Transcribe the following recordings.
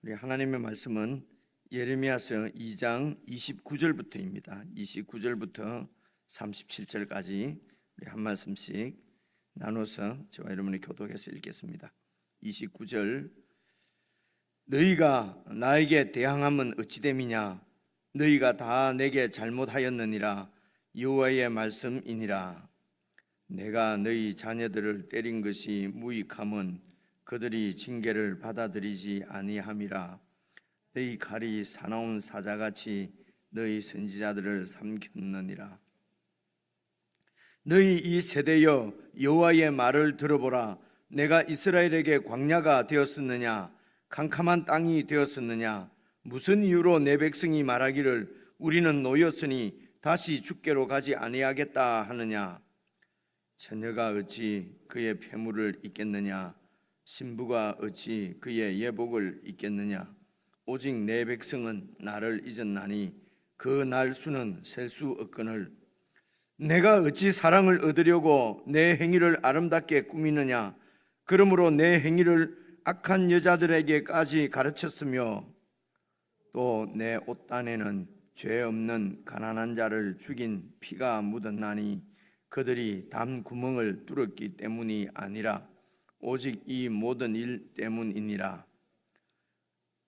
우리 하나님의 말씀은 예레미야서 2장 29절부터입니다. 29절부터 37절까지 우리 한 말씀씩 나눠서 저와 여러분이 교독해서 읽겠습니다. 29절. 너희가 나에게 대항함은 어찌 됨이냐? 너희가 다 내게 잘못하였느니라. 여호와의 말씀이니라. 내가 너희 자녀들을 때린 것이 무익함은 그들이 징계를 받아들이지 아니함이라. 너희 칼이 사나운 사자같이 너희 선지자들을 삼켰느니라. 너희 이 세대여, 여호와의 말을 들어보라. 내가 이스라엘에게 광야가 되었었느냐? 캄캄한 땅이 되었었느냐? 무슨 이유로 내 백성이 말하기를 우리는 노였으니 다시 죽게로 가지 아니하겠다 하느냐? 처녀가 어찌 그의 폐물을 잊겠느냐? 신부가 어찌 그의 예복을 잊겠느냐? 오직 내 백성은 나를 잊었나니 그 날수는 셀 수 없거늘. 내가 어찌 사랑을 얻으려고 내 행위를 아름답게 꾸미느냐? 그러므로 내 행위를 악한 여자들에게까지 가르쳤으며 또 내 옷단에는 죄 없는 가난한 자를 죽인 피가 묻었나니 그들이 담 구멍을 뚫었기 때문이 아니라 오직 이 모든 일 때문이니라.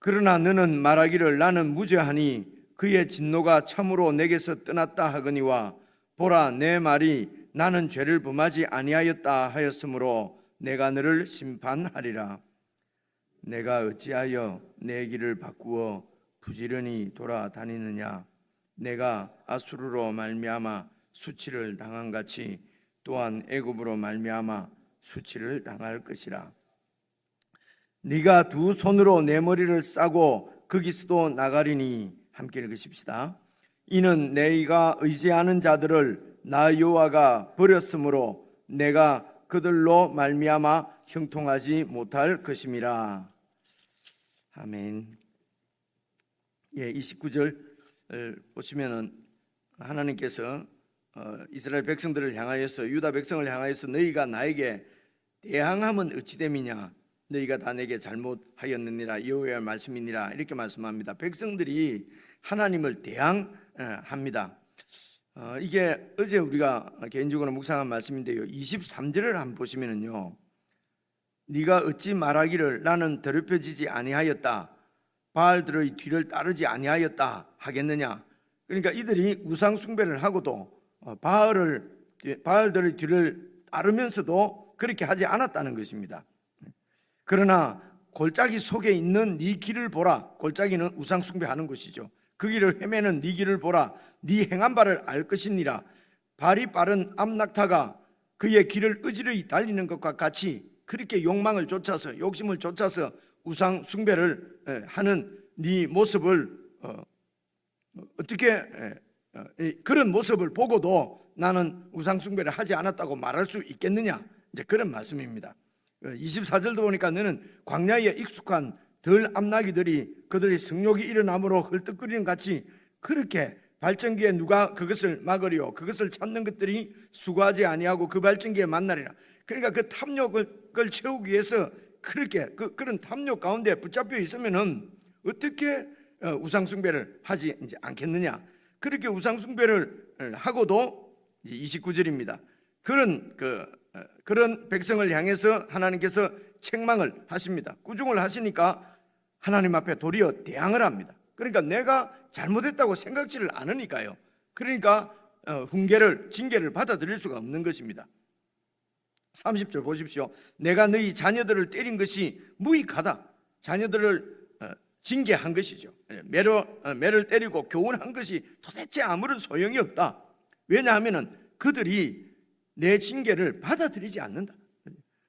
그러나 너는 말하기를 나는 무죄하니 그의 진노가 참으로 내게서 떠났다 하거니와 보라, 내 말이 나는 죄를 범하지 아니하였다 하였으므로 내가 너를 심판하리라. 내가 어찌하여 내 길을 바꾸어 부지런히 돌아다니느냐? 내가 아수르로 말미암아 수치를 당한 같이 또한 애굽으로 말미암아 수치를 당할 것이라. 네가 두 손으로 내 머리를 싸고 거기서도 나가리니. 함께 읽으십시다. 이는 내가 의지하는 자들을 나 여호와가 버렸으므로 내가 그들로 말미암아 형통하지 못할 것임이라. 아멘. 29절 보시면은 하나님께서 이스라엘 백성들을 향하여서, 유다 백성을 향하여서 너희가 나에게 대항함은 어찌 됨이냐? 너희가 다 내게 잘못하였느니라. 여호와의 말씀이니라. 이렇게 말씀합니다. 백성들이 하나님을 대항합니다. 이게 어제 우리가 개인적으로 묵상한 말씀인데요, 23절을 한번 보시면은요, 네가 어찌 말하기를 나는 더럽혀지지 아니하였다, 바알들의 뒤를 따르지 아니하였다 하겠느냐? 그러니까 이들이 우상 숭배를 하고도 바알들의 뒤를 따르면서도 그렇게 하지 않았다는 것입니다. 그러나 골짜기 속에 있는 네 길을 보라. 골짜기는 우상 숭배하는 것이죠. 그 길을 헤매는 네 길을 보라. 네 행한 바를 알 것이니라. 발이 빠른 암낙타가 그의 길을 어지러이 달리는 것과 같이 그렇게 욕망을 쫓아서, 욕심을 쫓아서 우상 숭배를 하는 네 모습을 어떻게 그런 모습을 보고도 나는 우상 숭배를 하지 않았다고 말할 수 있겠느냐? 이제 그런 말씀입니다. 24절도 보니까 너는 광야에 익숙한 덜 암나기들이 그들의 성욕이 일어남으로 헐떡거리는 같이 그렇게 발전기에 누가 그것을 막으리요? 그것을 찾는 것들이 수고하지 아니하고 그 발전기에 만나리라. 그러니까 그 탐욕을 채우기 위해서 그렇게 그런 탐욕 가운데 붙잡혀 있으면은 어떻게 우상 숭배를 하지 않겠느냐? 그렇게 우상 숭배를 하고도 29절입니다. 그런 백성을 향해서 하나님께서 책망을 하십니다. 꾸중을 하시니까 하나님 앞에 도리어 대항을 합니다. 그러니까 내가 잘못했다고 생각지를 않으니까요. 그러니까 징계를 받아들일 수가 없는 것입니다. 30절 보십시오. 내가 너희 자녀들을 때린 것이 무익하다. 자녀들을 징계한 것이죠. 매를 때리고 교훈한 것이 도대체 아무런 소용이 없다. 왜냐하면 그들이 내 징계를 받아들이지 않는다.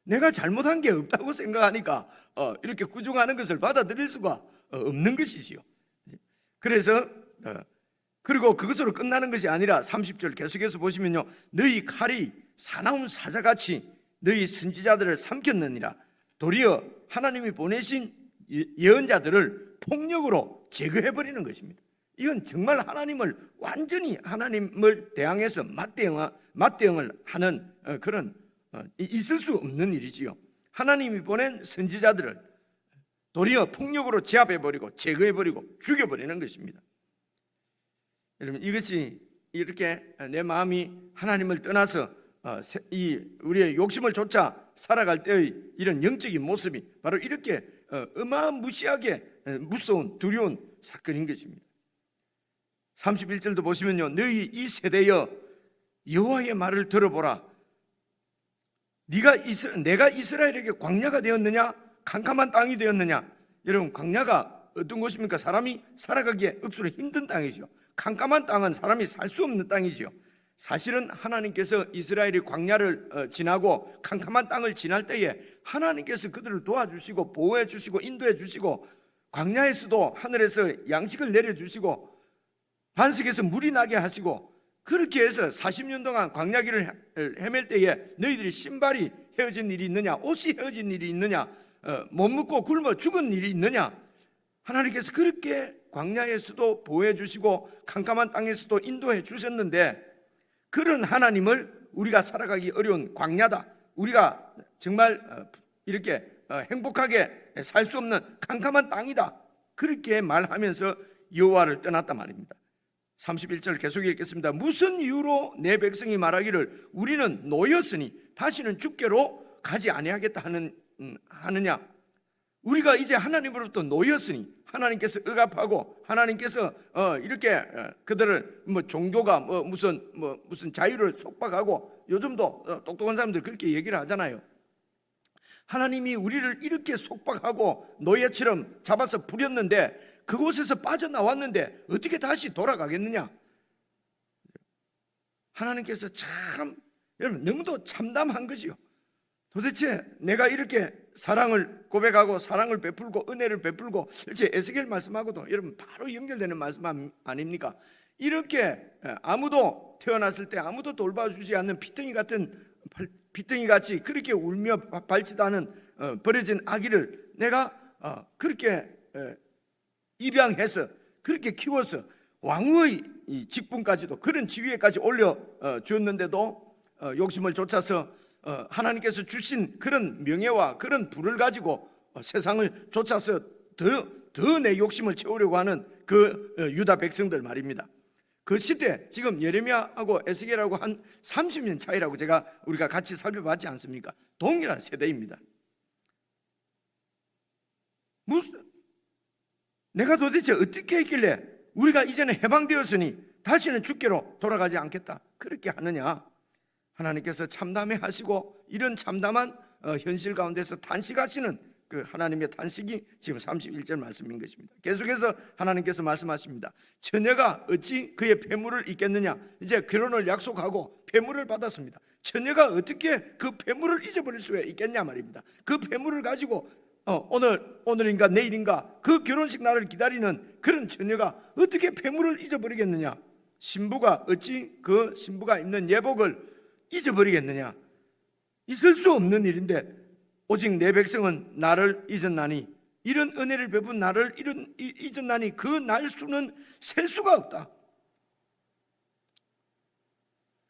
내가 잘못한 게 없다고 생각하니까 이렇게 꾸중하는 것을 받아들일 수가 없는 것이지요. 그래서 그리고 그것으로 끝나는 것이 아니라 30절 계속해서 보시면요, 너희 칼이 사나운 사자같이 너희 선지자들을 삼켰느니라. 도리어 하나님이 보내신 예언자들을 폭력으로 제거해버리는 것입니다. 이건 정말 완전히 하나님을 대항해서 맞대응을 하는 그런 있을 수 없는 일이지요. 하나님이 보낸 선지자들을 도리어 폭력으로 제압해버리고 제거해버리고 죽여버리는 것입니다. 여러분, 이것이 이렇게 내 마음이 하나님을 떠나서 우리의 욕심을 쫓아 살아갈 때의 이런 영적인 모습이 바로 이렇게 어마무시하게 무서운 두려운 사건인 것입니다. 31절도 보시면요, 너희 이 세대여 여호와의 말을 들어보라. 내가 이스라엘에게 광야가 되었느냐 캄캄한 땅이 되었느냐. 여러분, 광야가 어떤 곳입니까? 사람이 살아가기에 억수로 힘든 땅이죠. 캄캄한 땅은 사람이 살 수 없는 땅이죠. 사실은 하나님께서 이스라엘이 광야를 지나고 캄캄한 땅을 지날 때에 하나님께서 그들을 도와주시고 보호해 주시고 인도해 주시고 광야에서도 하늘에서 양식을 내려주시고 반석에서 물이 나게 하시고 그렇게 해서 40년 동안 광야길을 헤맬 때에 너희들이 신발이 헤어진 일이 있느냐, 옷이 헤어진 일이 있느냐, 못 먹고 굶어 죽은 일이 있느냐. 하나님께서 그렇게 광야에서도 보호해 주시고 캄캄한 땅에서도 인도해 주셨는데, 그런 하나님을 우리가 살아가기 어려운 광야다, 우리가 정말 이렇게 행복하게 살 수 없는 캄캄한 땅이다, 그렇게 말하면서 여호와를 떠났단 말입니다. 31절 계속 읽겠습니다. 무슨 이유로 내 백성이 말하기를 우리는 노였으니 다시는 주께로 가지 아니하겠다 하느냐. 우리가 이제 하나님으로부터 노였으니, 하나님께서 억압하고 하나님께서 이렇게 그들을 종교가 무슨 자유를 속박하고, 요즘도 똑똑한 사람들 그렇게 얘기를 하잖아요. 하나님이 우리를 이렇게 속박하고 노예처럼 잡아서 부렸는데, 그곳에서 빠져나왔는데 어떻게 다시 돌아가겠느냐. 하나님께서 참 여러분 너무도 참담한 거지요. 도대체 내가 이렇게 사랑을 고백하고 사랑을 베풀고 은혜를 베풀고, 실제 에스겔 말씀하고도 여러분 바로 연결되는 말씀 아닙니까? 이렇게 아무도 태어났을 때 아무도 돌봐주지 않는 피덩이 같이 그렇게 울며 밟지도 않은 버려진 아기를 내가 그렇게 입양해서 그렇게 키워서 왕의 직분까지도, 그런 지위에까지 올려 주었는데도 욕심을 쫓아서 하나님께서 주신 그런 명예와 그런 부를 가지고 세상을 쫓아서 더 내 욕심을 채우려고 하는 그 유다 백성들 말입니다. 그 시대, 지금 예레미야하고 에스겔하고 한 30년 차이라고 우리가 같이 살펴봤지 않습니까? 동일한 세대입니다. 내가 도대체 어떻게 했길래 우리가 이제는 해방되었으니 다시는 주께로 돌아가지 않겠다 그렇게 하느냐. 하나님께서 참담해 하시고 이런 참담한 현실 가운데서 탄식하시는 그 하나님의 탄식이 지금 31절 말씀인 것입니다. 계속해서 하나님께서 말씀하십니다. 처녀가 어찌 그의 배물을 잊겠느냐. 이제 결혼을 약속하고 배물을 받았습니다. 처녀가 어떻게 그 배물을 잊어버릴 수가 있겠냐 말입니다. 그 배물을 가지고 오늘인가 내일인가 그 결혼식 날을 기다리는 그런 처녀가 어떻게 배물을 잊어버리겠느냐. 신부가 어찌 그 신부가 입는 예복을 잊어버리겠느냐. 있을 수 없는 일인데, 오직 내 백성은 나를 잊었나니, 이런 은혜를 베푼 나를 잊었나니 그 날 수는 셀 수가 없다.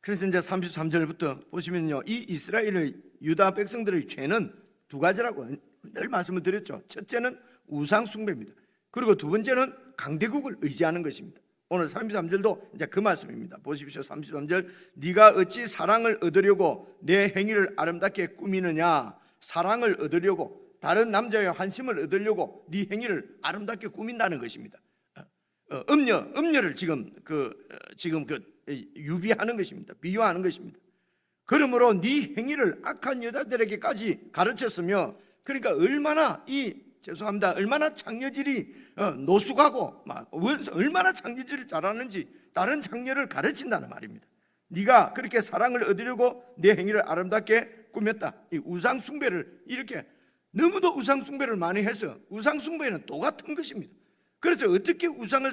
그래서 이제 33절부터 보시면요, 이 이스라엘의 유다 백성들의 죄는 두 가지라고 늘 말씀을 드렸죠. 첫째는 우상 숭배입니다. 그리고 두 번째는 강대국을 의지하는 것입니다. 오늘 33절도 이제 그 말씀입니다. 보십시오. 33절. 네가 어찌 사랑을 얻으려고 내 행위를 아름답게 꾸미느냐. 사랑을 얻으려고, 다른 남자의 환심을 얻으려고 네 행위를 아름답게 꾸민다는 것입니다. 음녀를 지금 유비하는 것입니다. 비유하는 것입니다. 그러므로 네 행위를 악한 여자들에게까지 가르쳤으며, 그러니까 얼마나 얼마나 장녀질이 노숙하고 얼마나 장녀질을 잘하는지 다른 장녀를 가르친다는 말입니다. 네가 그렇게 사랑을 얻으려고 내 행위를 아름답게 꾸몄다. 이 우상 숭배를 이렇게 너무도 우상 숭배를 많이 해서, 우상 숭배는 또 같은 것입니다. 그래서 어떻게 우상을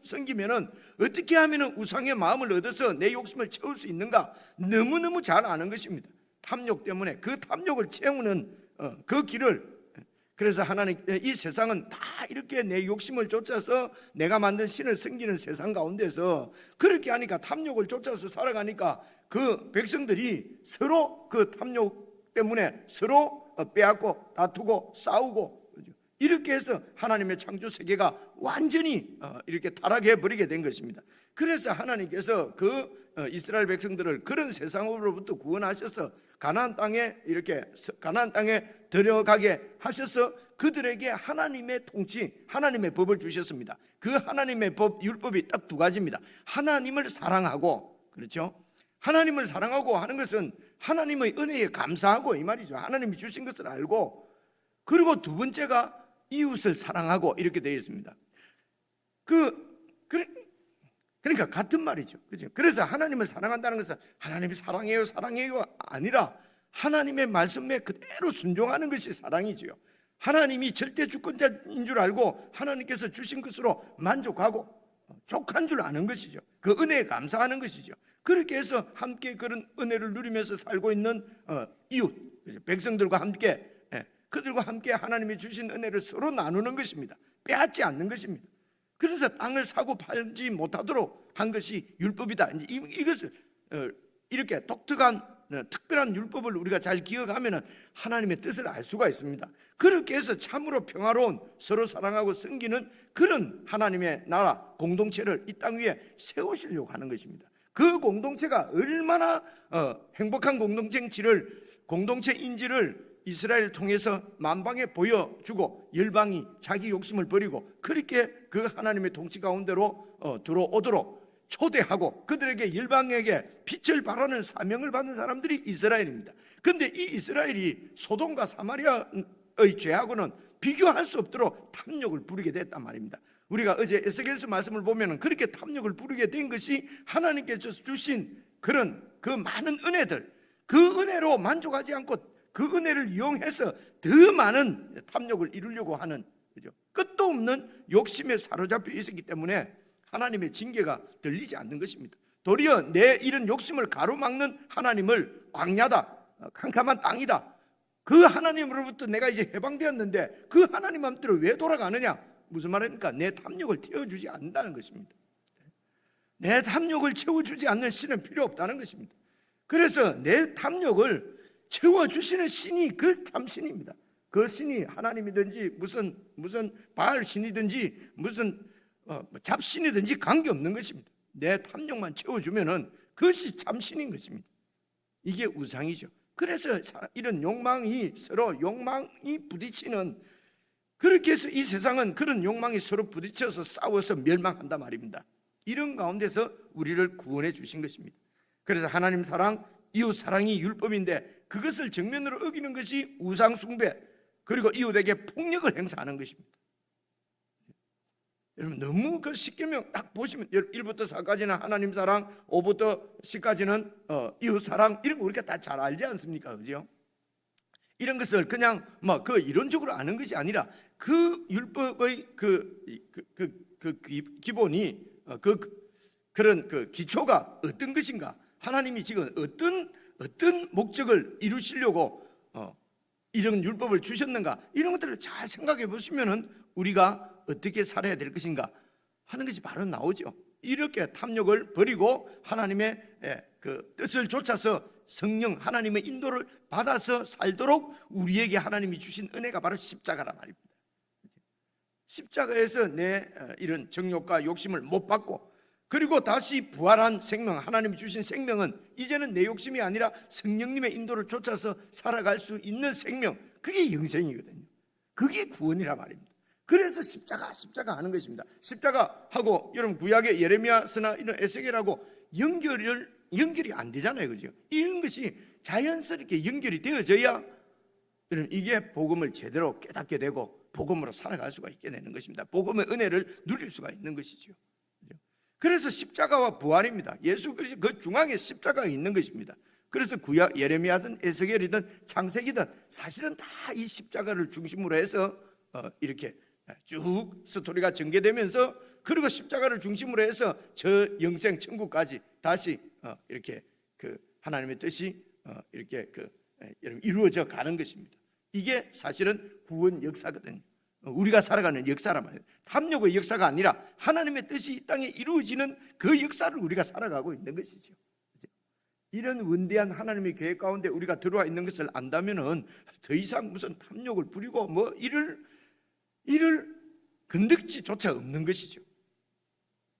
섬기면은, 어떻게 하면은 우상의 마음을 얻어서 내 욕심을 채울 수 있는가 너무너무 잘 아는 것입니다. 탐욕 때문에 그 탐욕을 채우는 그 길을, 그래서 하나님, 이 세상은 다 이렇게 내 욕심을 쫓아서 내가 만든 신을 섬기는 세상 가운데서 그렇게 하니까, 탐욕을 쫓아서 살아가니까 그 백성들이 서로 그 탐욕 때문에 서로 빼앗고 다투고 싸우고 이렇게 해서 하나님의 창조 세계가 완전히 이렇게 타락해 버리게 된 것입니다. 그래서 하나님께서 이스라엘 백성들을 그런 세상으로부터 구원하셔서 가나안 땅에 들어가게 하셔서 그들에게 하나님의 통치, 하나님의 법을 주셨습니다. 그 하나님의 율법이 딱 두 가지입니다. 하나님을 사랑하고, 그렇죠? 하나님을 사랑하고 하는 것은 하나님의 은혜에 감사하고 이 말이죠. 하나님이 주신 것을 알고, 그리고 두 번째가 이웃을 사랑하고 이렇게 되어 있습니다. 그러니까 같은 말이죠. 그렇죠? 그래서 하나님을 사랑한다는 것은 하나님이 사랑해요 아니라 하나님의 말씀에 그대로 순종하는 것이 사랑이지요. 하나님이 절대 주권자인 줄 알고 하나님께서 주신 것으로 만족하고 족한 줄 아는 것이죠. 그 은혜에 감사하는 것이죠. 그렇게 해서 함께 그런 은혜를 누리면서 살고 있는 이웃 백성들과 함께, 그들과 함께 하나님이 주신 은혜를 서로 나누는 것입니다. 빼앗지 않는 것입니다. 그래서 땅을 사고 팔지 못하도록 한 것이 율법이다. 이것을 이렇게 특별한 율법을 우리가 잘 기억하면 하나님의 뜻을 알 수가 있습니다. 그렇게 해서 참으로 평화로운, 서로 사랑하고 섬기는 그런 하나님의 나라 공동체를 이 땅 위에 세우시려고 하는 것입니다. 그 공동체가 얼마나 행복한 공동체인지를 이스라엘을 통해서 만방에 보여주고, 열방이 자기 욕심을 버리고 그렇게 그 하나님의 통치 가운데로 들어오도록 초대하고 그들에게, 열방에게 빛을 발하는 사명을 받는 사람들이 이스라엘입니다. 그런데 이 이스라엘이 소돔과 사마리아의 죄하고는 비교할 수 없도록 탐욕을 부리게 됐단 말입니다. 우리가 어제 에스겔서 말씀을 보면 그렇게 탐욕을 부리게 된 것이 하나님께서 주신 그런 그 많은 은혜들, 그 은혜로 만족하지 않고 그 은혜를 이용해서 더 많은 탐욕을 이루려고 하는, 그죠? 끝도 없는 욕심에 사로잡혀 있었기 때문에 하나님의 징계가 들리지 않는 것입니다. 도리어 내 이런 욕심을 가로막는 하나님을, 광야다, 캄캄한 땅이다, 그 하나님으로부터 내가 이제 해방되었는데 그 하나님한테로 왜 돌아가느냐? 무슨 말입니까? 내 탐욕을 채워주지 않는다는 것입니다. 내 탐욕을 채워주지 않는 신은 필요 없다는 것입니다. 그래서 내 탐욕을 채워주시는 신이 그 참신입니다. 그 신이 하나님이든지 무슨 바알 신이든지 무슨 잡신이든지 관계없는 것입니다. 내 탐욕만 채워주면은 그것이 참신인 것입니다. 이게 우상이죠. 그래서 이런 서로 욕망이 부딪히는, 그렇게 해서 이 세상은 그런 욕망이 서로 부딪혀서 싸워서 멸망한단 말입니다. 이런 가운데서 우리를 구원해 주신 것입니다. 그래서 하나님 사랑, 이웃 사랑이 율법인데 그것을 정면으로 어기는 것이 우상 숭배, 그리고 이웃에게 폭력을 행사하는 것입니다. 여러분, 너무 그 십계명 딱 보시면 1부터 4까지는 하나님 사랑, 5부터 10까지는 이웃 사랑, 이런 거 우리가 다 잘 알지 않습니까? 그죠? 이런 것을 그냥 그 이론적으로 아는 것이 아니라 그 율법의 기본이 그런 기초가 어떤 것인가, 하나님이 지금 어떤 목적을 이루시려고 이런 율법을 주셨는가, 이런 것들을 잘 생각해 보시면은 우리가 어떻게 살아야 될 것인가 하는 것이 바로 나오죠. 이렇게 탐욕을 버리고 하나님의 그 뜻을 좇아서 성령 하나님의 인도를 받아서 살도록 우리에게 하나님이 주신 은혜가 바로 십자가란 말입니다. 십자가에서 내 이런 정욕과 욕심을 못 받고, 그리고 다시 부활한 생명, 하나님이 주신 생명은 이제는 내 욕심이 아니라 성령님의 인도를 좇아서 살아갈 수 있는 생명, 그게 영생이거든요. 그게 구원이란 말입니다. 그래서 십자가 하는 것입니다. 십자가하고 여러분 구약의 예레미야서나 이런 에스겔하고 연결이 안 되잖아요, 그죠? 이런 것이 자연스럽게 연결이 되어져야 여러분 이게 복음을 제대로 깨닫게 되고 복음으로 살아갈 수가 있게 되는 것입니다. 복음의 은혜를 누릴 수가 있는 것이죠. 그래서 십자가와 부활입니다. 예수 그리스도 그 중앙에 십자가가 있는 것입니다. 그래서 구약 예레미야든 에스겔이든 창세기든 사실은 다 이 십자가를 중심으로 해서 이렇게 쭉 스토리가 전개되면서, 그리고 십자가를 중심으로 해서 저 영생 천국까지 다시 이렇게 그 하나님의 뜻이 이렇게 이루어져 가는 것입니다. 이게 사실은 구원 역사거든요. 우리가 살아가는 역사란 말이에요. 탐욕의 역사가 아니라 하나님의 뜻이 이 땅에 이루어지는 그 역사를 우리가 살아가고 있는 것이죠. 이런 원대한 하나님의 계획 가운데 우리가 들어와 있는 것을 안다면은 더 이상 무슨 탐욕을 부리고 이럴 이를 건덕지조차 없는 것이죠.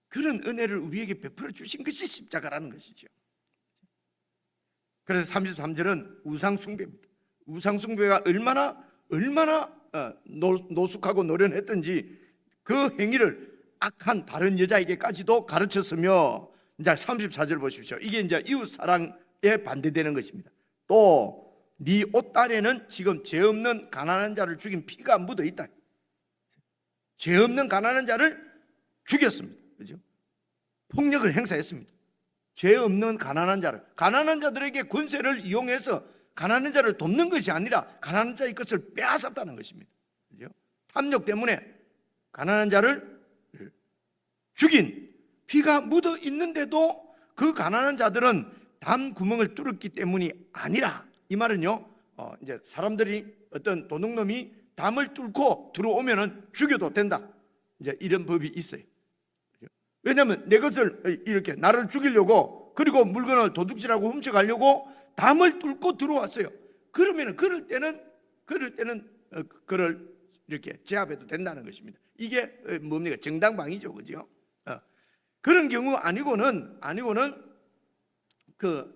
그런 은혜를 우리에게 베풀어 주신 것이 십자가라는 것이죠. 그래서 33절은 우상숭배입니다. 우상숭배가 얼마나 노숙하고 노련했던지 그 행위를 악한 다른 여자에게까지도 가르쳤으며, 이제 34절 보십시오. 이게 이제 이웃 사랑에 반대되는 것입니다. 또 네 옷단에는 지금 죄 없는 가난한 자를 죽인 피가 묻어 있다. 죄 없는 가난한 자를 죽였습니다. 그죠? 폭력을 행사했습니다. 죄 없는 가난한 자들에게 권세를 이용해서 가난한 자를 돕는 것이 아니라 가난한 자의 것을 빼앗았다는 것입니다. 그죠? 탐욕 때문에 가난한 자를 죽인 피가 묻어 있는데도 그 가난한 자들은 담 구멍을 뚫었기 때문이 아니라, 이 말은요, 이제 사람들이 어떤 도둑놈이 담을 뚫고 들어오면은 죽여도 된다, 이제 이런 법이 있어요. 왜냐하면 내 것을 이렇게 나를 죽이려고, 그리고 물건을 도둑질하고 훔쳐가려고 담을 뚫고 들어왔어요. 그러면은 그럴 때는 그를 이렇게 제압해도 된다는 것입니다. 이게 뭡니까? 정당방위죠, 그죠? 그런 경우 아니고는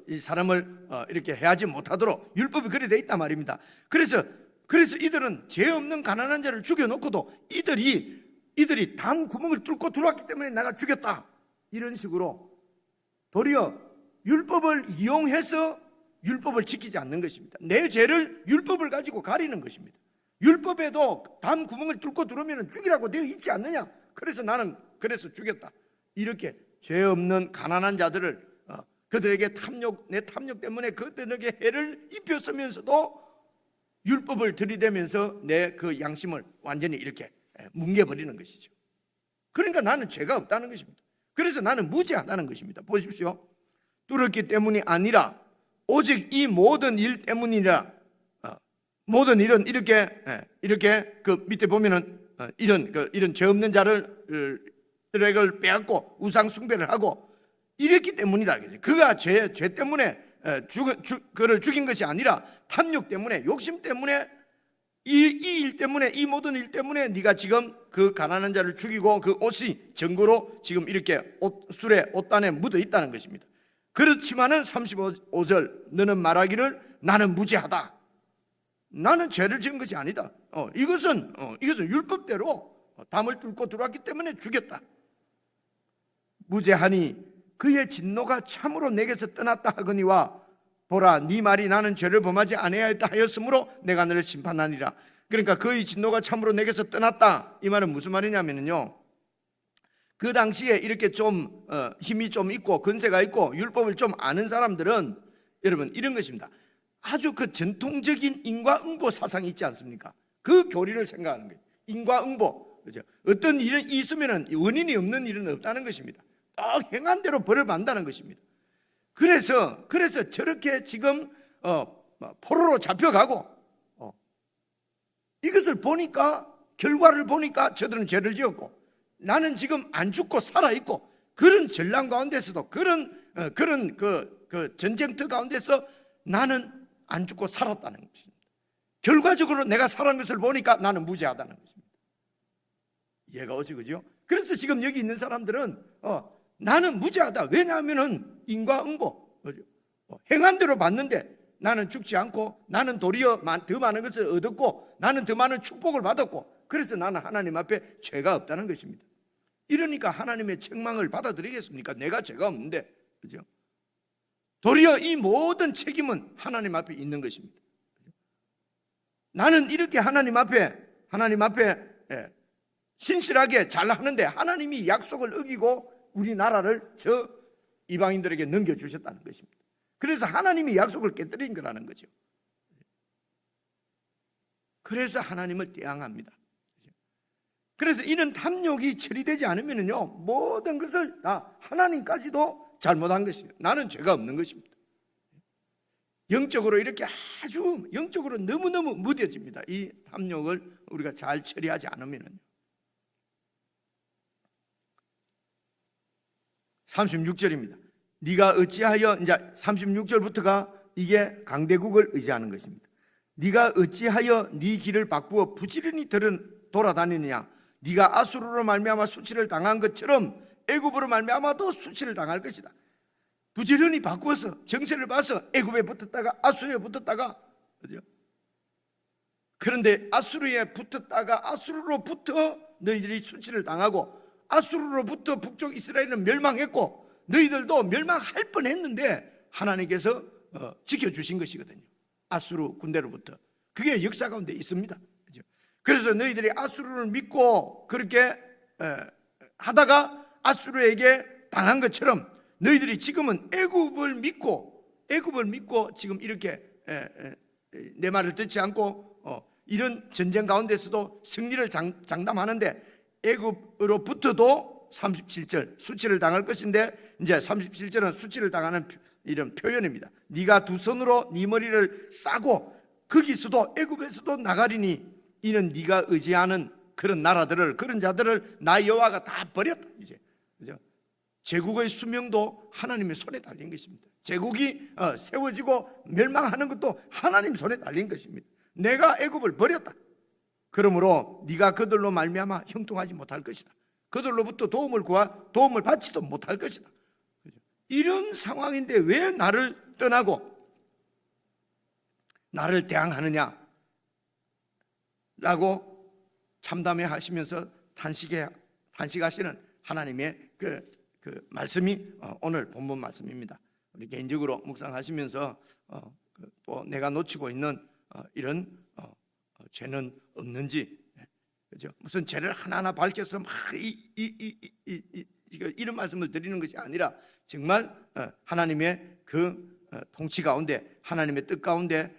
이 사람을 이렇게 해하지 못하도록 율법이 그래 돼 있단 말입니다. 그래서 이들은 죄 없는 가난한 자를 죽여놓고도 이들이 담 구멍을 뚫고 들어왔기 때문에 내가 죽였다, 이런 식으로 도리어 율법을 이용해서 율법을 지키지 않는 것입니다. 내 죄를 율법을 가지고 가리는 것입니다. 율법에도 담 구멍을 뚫고 들어오면 죽이라고 되어 있지 않느냐, 그래서 나는 죽였다, 이렇게 죄 없는 가난한 자들을 그들에게 내 탐욕 때문에 그들에게 해를 입혔으면서도 율법을 들이대면서 내 그 양심을 완전히 이렇게 뭉개버리는 것이죠. 그러니까 나는 죄가 없다는 것입니다. 그래서 나는 무죄하다는 것입니다. 보십시오. 뚫었기 때문이 아니라 오직 이 모든 일 때문이라. 모든 일은 이렇게 그 밑에 보면은 이런 죄 없는 자를 빼앗고 우상 숭배를 하고 이랬기 때문이다. 그가 죄 때문에 그를 죽인 것이 아니라 탐욕 때문에, 욕심 때문에, 이 일 때문에, 이 모든 일 때문에 네가 지금 그 가난한 자를 죽이고 그 옷이 증거로 지금 이렇게 술에 옷단에 묻어 있다는 것입니다. 그렇지만은 35절, 너는 말하기를 나는 무죄하다, 나는 죄를 지은 것이 아니다. 이것은 율법대로 담을 뚫고 들어왔기 때문에 죽였다. 무죄하니 그의 진노가 참으로 내게서 떠났다 하거니와 보라, 네 말이 나는 죄를 범하지 아니하였다 하였으므로 내가 너를 심판하니라. 그러니까 그의 진노가 참으로 내게서 떠났다, 이 말은 무슨 말이냐면요, 그 당시에 이렇게 좀 힘이 좀 있고 권세가 있고 율법을 좀 아는 사람들은 여러분 이런 것입니다. 아주 그 전통적인 인과응보 사상이 있지 않습니까? 그 교리를 생각하는 거예요. 인과응보, 그렇죠? 어떤 일이 있으면은 원인이 없는 일은 없다는 것입니다. 딱 행한 대로 벌을 받는다는 것입니다. 그래서 저렇게 지금 포로로 잡혀가고 이것을 보니까, 결과를 보니까 저들은 죄를 지었고 나는 지금 안 죽고 살아있고, 그런 전랑 가운데서도 그런 그 전쟁터 가운데서 나는 안 죽고 살았다는 것입니다. 결과적으로 내가 살아난 것을 보니까 나는 무죄하다는 것입니다. 이해가 오지, 그죠? 그래서 지금 여기 있는 사람들은 나는 무죄하다. 왜냐하면은 인과응보, 행한 대로 받는데 나는 죽지 않고 나는 도리어 더 많은 것을 얻었고 나는 더 많은 축복을 받았고, 그래서 나는 하나님 앞에 죄가 없다는 것입니다. 이러니까 하나님의 책망을 받아들이겠습니까? 내가 죄가 없는데, 그죠? 도리어 이 모든 책임은 하나님 앞에 있는 것입니다. 나는 이렇게 하나님 앞에 신실하게 잘 하는데 하나님이 약속을 어기고 우리나라를 저 이방인들에게 넘겨주셨다는 것입니다. 그래서 하나님이 약속을 깨뜨린 거라는 거죠. 그래서 하나님을 대항합니다. 그래서 이런 탐욕이 처리되지 않으면요, 모든 것을 다 하나님까지도 잘못한 것이에요. 나는 죄가 없는 것입니다. 영적으로 이렇게 아주 영적으로 너무너무 무뎌집니다. 이 탐욕을 우리가 잘 처리하지 않으면요. 36절입니다. 네가 어찌하여, 이제 36절부터가 이게 강대국을 의지하는 것입니다. 네가 어찌하여 네 길을 바꾸어 부지런히 들은 돌아다니느냐? 네가 아수르로 말미암아 수치를 당한 것처럼 애굽으로 말미암아도 수치를 당할 것이다. 부지런히 바꾸어서 정세를 봐서 애굽에 붙었다가 아수르에 붙었다가, 그죠? 그런데 아수르에 붙었다가 아수르로부터 너희들이 수치를 당하고 아수르로부터 북쪽 이스라엘은 멸망했고 너희들도 멸망할 뻔했는데 하나님께서 지켜주신 것이거든요. 아수르 군대로부터. 그게 역사 가운데 있습니다. 그죠? 그래서 너희들이 아수르를 믿고 그렇게 하다가 아수르에게 당한 것처럼 너희들이 지금은 애굽을 믿고 지금 이렇게 내 말을 듣지 않고 이런 전쟁 가운데서도 승리를 장담하는데 애굽으로부터도 37절 수치를 당할 것인데, 이제 37절은 수치를 당하는 이런 표현입니다. 네가 두 손으로 네 머리를 싸고 거기서도 애굽에서도 나가리니 이는 네가 의지하는 그런 나라들을, 그런 자들을 나 여호와가 다 버렸다. 이제, 그죠? 제국의 수명도 하나님의 손에 달린 것입니다. 제국이 세워지고 멸망하는 것도 하나님 손에 달린 것입니다. 내가 애굽을 버렸다. 그러므로 네가 그들로 말미암아 형통하지 못할 것이다. 그들로부터 도움을 받지도 못할 것이다. 이런 상황인데 왜 나를 떠나고 나를 대항하느냐 라고 참담해 하시면서 탄식하시는 하나님의 그 말씀이 오늘 본문 말씀입니다. 우리 개인적으로 묵상하시면서 또 내가 놓치고 있는 이런 죄는 없는지, 그죠? 무슨 죄를 하나하나 밝혀서 막 이런 말씀을 드리는 것이 아니라 정말 하나님의 그 통치 가운데, 하나님의 뜻 가운데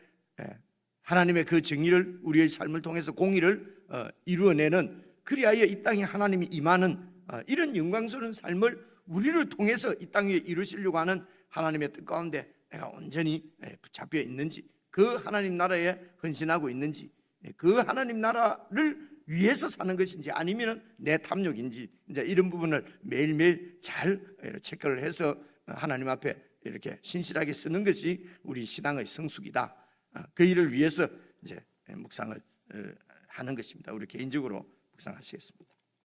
하나님의 그 정의를 우리의 삶을 통해서 공의를 이루어내는, 그리하여 이 땅에 하나님이 임하는 이런 영광스러운 삶을 우리를 통해서 이 땅 위에 이루시려고 하는 하나님의 뜻 가운데 내가 온전히 붙잡혀 있는지, 그 하나님 나라에 헌신하고 있는지, 그 하나님 나라를 위해서 사는 것인지 아니면 내 탐욕인지, 이제 이런 부분을 매일매일 잘 체크를 해서 하나님 앞에 이렇게 신실하게 쓰는 것이 우리 신앙의 성숙이다. 그 일을 위해서 이제 묵상을 하는 것입니다. 우리 개인적으로 묵상하시겠습니다.